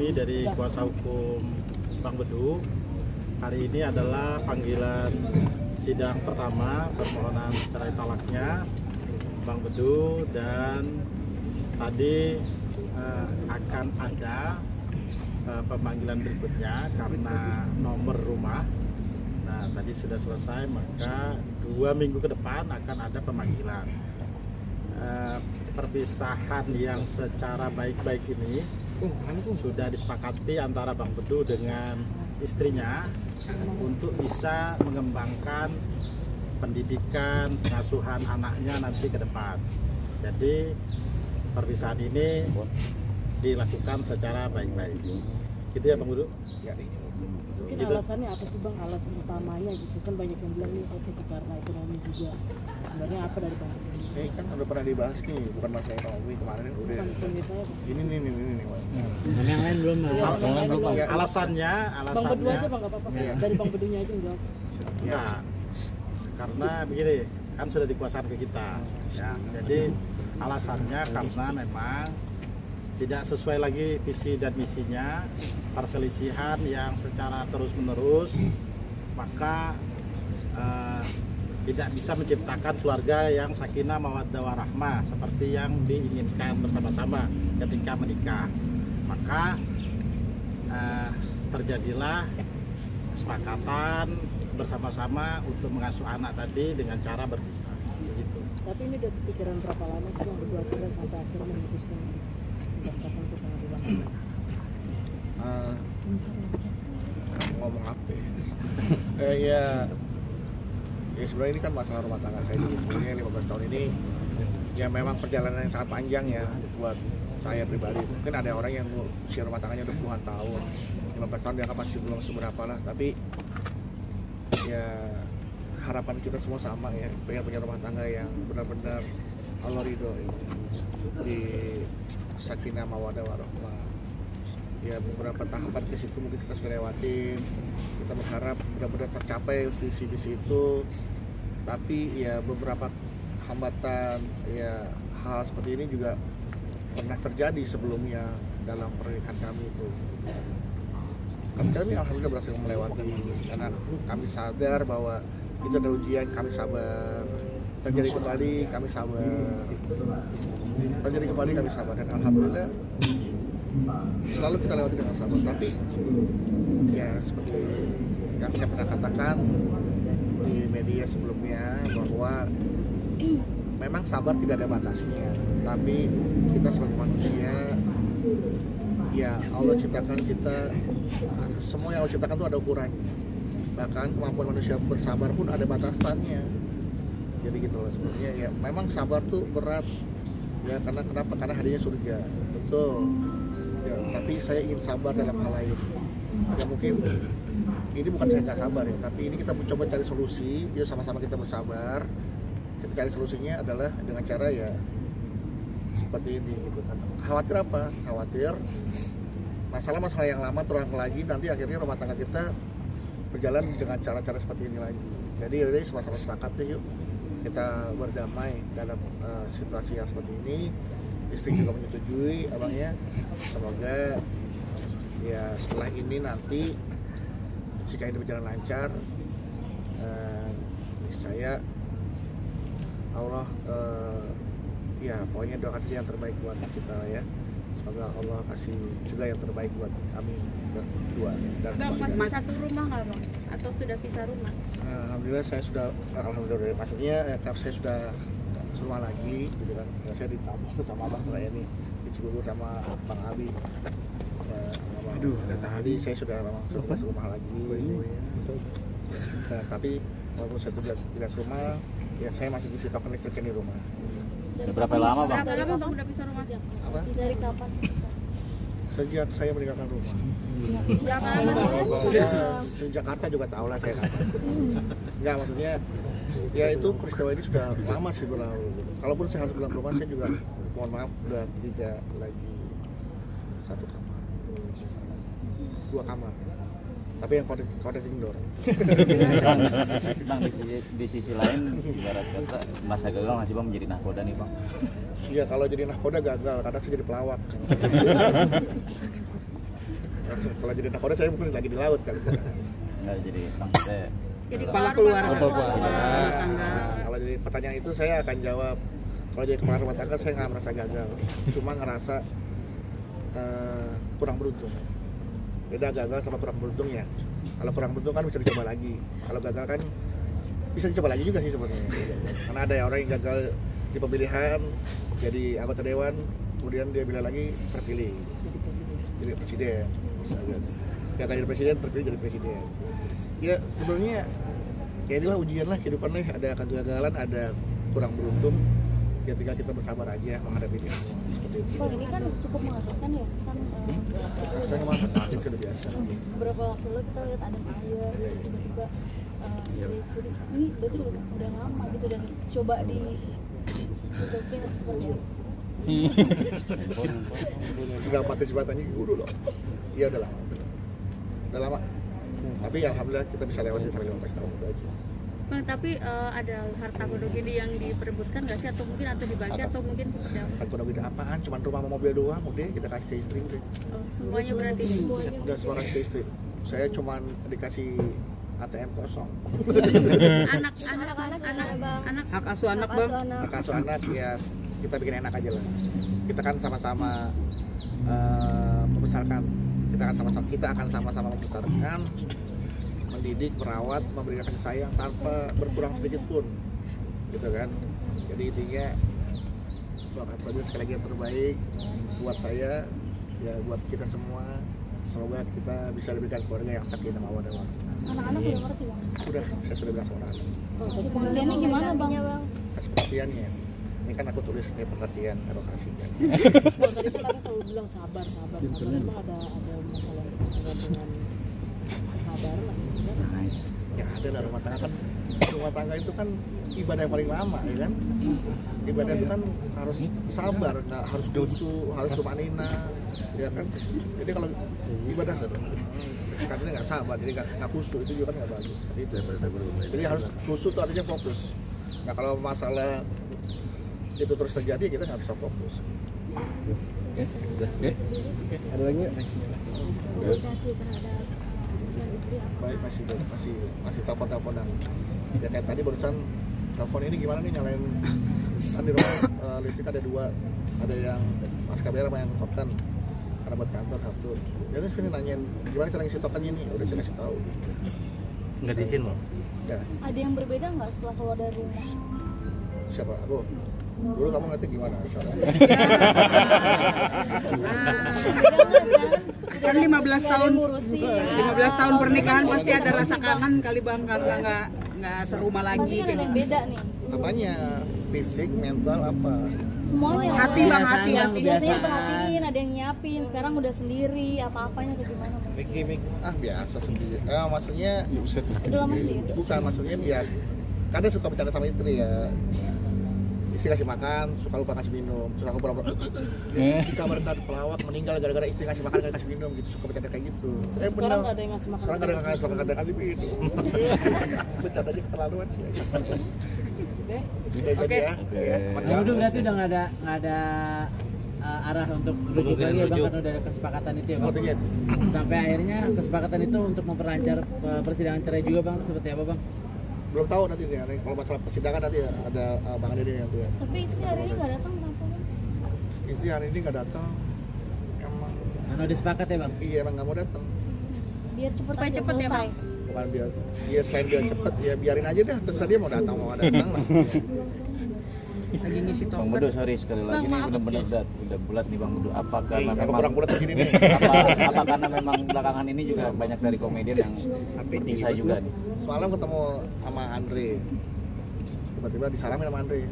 Adi dari kuasa hukum Bang Bedu. Hari ini adalah panggilan sidang pertama permohonan cerai talaknya Bang Bedu, dan tadi akan ada pemanggilan berikutnya karena nomor rumah. Nah, tadi sudah selesai, maka 2 minggu ke depan akan ada pemanggilan. Perpisahan yang secara baik-baik ini sudah disepakati antara Bang Bedu dengan istrinya untuk bisa mengembangkan pendidikan, pengasuhan anaknya nanti ke depan. Jadi perpisahan ini dilakukan secara baik-baik. Gitu ya Bang Bedu? Ya. Mungkin gitu. Alasannya apa sih Bang? Alasan utamanya gitu kan banyak yang bilang nih oke karena ekonomi juga. Sebenarnya apa dari Bang? Ini kan udah pernah dibahas nih, bukan masalah ekonomi kemarin udah. Ini nih. Yang lain belum. Alasannya Bang Bedu aja Bang, nggak apa-apa. Ya. Dari Bang Bedunya aja enggak. Ya. Karena begini, kan sudah dikuasakan ke kita. Ya. Jadi alasannya karena memang tidak sesuai lagi visi dan misinya, perselisihan yang secara terus-menerus, maka tidak bisa menciptakan keluarga yang sakinah mawaddah warahmah seperti yang diinginkan bersama-sama ketika menikah. Maka terjadilah kesepakatan bersama-sama untuk mengasuh anak tadi dengan cara berpisah. Gitu. Tapi ini udah pikiran berapa lama sih yang berdua akhirnya sampai akhirnya memutuskan daftarkan ke pengadilan? Ngomong apa ya sebenarnya ini kan masalah rumah tangga saya juga. Sebenarnya 15 tahun ini ya memang perjalanan yang sangat panjang ya buat saya pribadi. Mungkin ada orang yang usia rumah tangganya udah puluhan tahun, 15 tahun dianggap masih belum seberapa lah, tapi ya harapan kita semua sama ya, pengen punya rumah tangga yang benar-benar Allah ridho ya. Di sakinah mawaddah warahmah. Ya beberapa tahapan ke situ mungkin kita sudah lewatin. Kita berharap benar-benar tercapai visi-visi itu. Tapi ya beberapa hambatan ya hal seperti ini juga pernah terjadi sebelumnya dalam pernikahan kami itu. Kami alhamdulillah berhasil melewati karena kami sadar bahwa itu ada ujian, kami sabar. Terjadi kembali kami sabar. Terjadi kembali kami sabar, dan alhamdulillah selalu kita lewati dengan sabar. Tapi ya seperti yang saya pernah katakan di media sebelumnya bahwa memang sabar tidak ada batasnya, tapi kita sebagai manusia ya Allah ciptakan kita, semua yang Allah ciptakan itu ada ukurannya. Bahkan kemampuan manusia bersabar pun ada batasannya. Jadi gitu loh sebenarnya ya, memang sabar tuh berat ya, karena kenapa? Karena hadiahnya surga, betul ya, tapi saya ingin sabar dalam hal lain ya. Mungkin ini bukan saya nggak sabar ya, tapi ini kita mencoba cari solusi. Yuk sama-sama kita bersabar, kita cari solusinya adalah dengan cara ya seperti ini gitu kan. Khawatir apa? Khawatir masalah-masalah yang lama terulang lagi, nanti akhirnya rumah tangga kita berjalan dengan cara-cara seperti ini lagi. Jadi sama-sama sepakat deh, yuk kita berdamai dalam situasi yang seperti ini. Istri juga menyetujui abangnya. Semoga ya setelah ini nanti jika ini berjalan lancar, niscaya Allah ya pokoknya doakan yang terbaik buat kita ya. Semoga Allah kasih juga yang terbaik buat kami berdua. Dan Bang, masih satu rumah nggak Bang? Atau sudah pisah rumah? Alhamdulillah saya sudah, alhamdulillah maksudnya saya sudah rumah lagi gitu kan. Saya ditambah sama abang saya nih di Cibubur sama Bang Abi. Ya, aduh, tadi saya sudah langsung rumah lagi. Nah, tapi walaupun saya tidak rumah, ya saya masih bisa token listrik di rumah. Berapa lama Bang? Berapa lama Bang udah pisah rumah? Apa? Dari kapan? Sejak saya meninggalkan rumah. Berapa lama? Ya, sejak Jakarta juga tahu lah saya kan. Enggak, maksudnya ya itu peristiwa ini sudah lama sih berlalu. Kalaupun saya harus pulang ke rumah, saya juga mohon maaf udah tidak lagi satu kamar, 2 kamar. Tapi yang connecting door. Bang, di sisi lain ibarat kata masa gagal masih Bang menjadi nahkoda nih Bang. Iya, kalau jadi nahkoda gagal, kadang saya jadi pelawak. Kalau jadi nakoda saya mungkin lagi di laut kan sekarang. Nggak jadi maksudnya Jadi Kepala keluarga. keluarga. Kalau jadi pertanyaan itu saya akan jawab, kalau jadi kepala rumah tangga saya nggak merasa gagal, cuma ngerasa kurang beruntung. Beda gagal sama kurang beruntung ya. Kalau kurang beruntung kan bisa dicoba lagi, kalau gagal kan bisa dicoba lagi juga sih sebenarnya. Karena ada orang yang gagal di pemilihan jadi anggota dewan, kemudian dia bilang lagi terpilih jadi presiden. Gagal jadi presiden, terpilih jadi presiden. Ya sebenarnya ya inilah ujian lah kehidupan nih, ada kegagalan, ada kurang beruntung. Ya tinggal kita bersabar aja menghadapi dia seperti itu. Bang, ini kan cukup mengasihkan ya kan Rasanya mah hati sudah biasa. beberapa waktu lalu kita lihat ada air terus tiba-tiba dari security ini berarti udah lama gitu dan coba di ditokin seperti itu. Udah partisipatannya udah loh. Iya udah lama. Udah lama. Tapi alhamdulillah kita bisa lewatin sampai 15 tahun itu aja. Bang, tapi ada harta gondok ini yang diperebutkan nggak sih, atau mungkin dibagi atau mungkin seperti apa? Kan udah apaan? Cuman rumah sama mobil doang, udah kita kasih ke istri udah. Semuanya berarti. Udah semua kasih ke istri. Saya cuman dikasih ATM kosong. Anak Hak asuh anak bang. Hak asuh anak ya kita bikin enak aja lah. Kita kan sama-sama membesarkan. Kita akan sama-sama membesarkan, mendidik, merawat, memberikan kasih sayang tanpa berkurang sedikit pun, gitu kan. Jadi intinya doakan saja sekali lagi yang terbaik buat saya, ya buat kita semua. Semoga kita bisa diberikan keluarga yang sakinah mawaddah warahmah. Anak-anak udah ngerti bang. Saya sudah bilang sama anak. Kasih pengertiannya gimana bang? Kasih pengertiannya. Ini kan aku tulis nih pengertian edukasi kan. Bang, tadi kan kakak selalu bilang sabar. Emang ada masalah dengan kesabaran lah sebenarnya. Ya ada lah, rumah tangga itu kan ibadah yang paling lama ya kan. Ibadah itu kan harus sabar, nggak harus khusyuk, harus tumanina ya kan. Jadi kalau ibadah karena nggak sabar, jadi nggak khusyuk, itu juga kan nggak bagus seperti itu. Jadi harus khusyuk itu artinya fokus. Nah kalau masalah itu terus terjadi kita nggak bisa fokus. Ada lagi nggak? Komunikasi terhadap istri apa? Baik, masih telepon-teleponan. Ya kayak tadi barusan telepon ini gimana nih nyalain kan di rumah listrik ada dua, ada yang mas KBR sama yang token karena buat kantor satu. Jadi sebenarnya nanyain gimana cara ngisi tokennya ini, udah saya kasih tahu. Nggak diisin loh. Ya Ada yang berbeda nggak setelah keluar dari rumah? siapa aku? Dulu kamu ngerti gimana caranya? Kan 15 tahun ngurusin. 15 tahun pernikahan pasti ada rasa kangen kali bang karena nggak serumah lagi. Pasti kan ada yang beda nih. Apanya? Fisik, mental, apa? Semuanya. Hati bang, hati. Biasanya perhatiin, ada yang nyiapin. Sekarang udah sendiri, apa-apanya kayak gimana? Ah biasa sendiri. Maksudnya Udah lama sendiri. bukan, maksudnya biasa. Kadang suka bercanda sama istri ya. Istri kasih makan, suka lupa kasih minum, terus aku pura-pura di kamar kan pelawak meninggal gara-gara istri kasih makan gak kasih minum gitu, suka bercanda kayak gitu. Sekarang nggak ada yang ngasih makan. Sekarang kadang kasih minum. Bercandanya keterlaluan sih. Oke. Yang udah berarti udah nggak ada arah untuk rujuk lagi ya bang, karena udah ada kesepakatan itu ya bang. Sepertinya itu. Sampai akhirnya kesepakatan itu untuk memperlancar persidangan cerai juga bang, seperti apa bang? Belum tahu nanti nih, kalau masalah persidangan nanti ada Bang Ade nanti ya. Tapi istri hari ini nggak datang kenapa bang? Istri hari ini nggak datang, emang Karena udah sepakat ya bang? iya emang nggak mau datang. Biar cepet Supaya aja cepet ya, selesai. Bang? Bukan biar, ya selain biar cepet ya biarin aja deh, terserah dia mau datang mau nggak datang lah. Lagi ngisi Bang token. Bedu, sorry sekali lagi ini benar-benar udah bulat nih Bang Bedu. Apa karena Apa memang kurang bulat begini nih? apa karena memang belakangan ini juga banyak dari komedian yang berpisah juga nih. Semalam ketemu sama Andre, tiba-tiba disalamin sama Andre.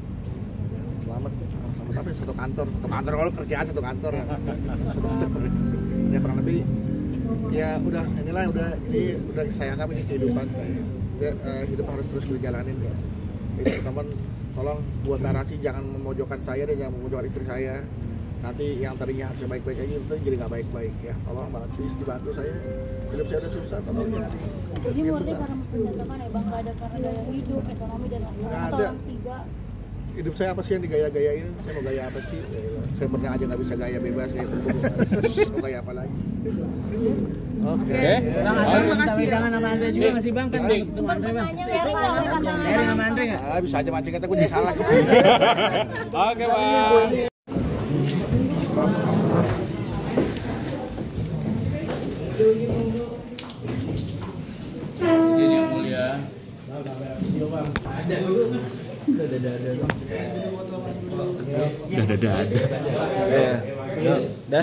Selamat apa ya, satu kantor kalau kerjaan satu kantor ya kurang lebih ya udah inilah ini udah saya anggap ini kehidupan ya, hidup harus terus dijalanin ya. Jadi teman tolong buat narasi jangan memojokkan saya dan jangan memojokkan istri saya. Nanti yang tadinya harusnya baik-baik aja itu jadi nggak baik-baik ya. Tolong banget please dibantu saya. Hidup saya udah susah, tolong ya. Jadi Ya, murni susah. karena pencocokan ya bang, nggak ada karena gaya hidup, ekonomi dan lain-lain. Nggak Atau ada. orang tiga. hidup saya apa sih yang digaya-gayain? Saya mau gaya apa sih? Saya pernah aja nggak bisa gaya bebas kayak itu. Mau gaya apa lagi? Oke. Bang, ada minta pegangan sama Andre juga masih Bang kan ketemu Andre Bang. Sharing nggak sama Sharing sama Andre nggak? Ah, bisa aja mancing kata gue jadi salah. Oke, Bang. Ini yang mulia. Udah. Dah.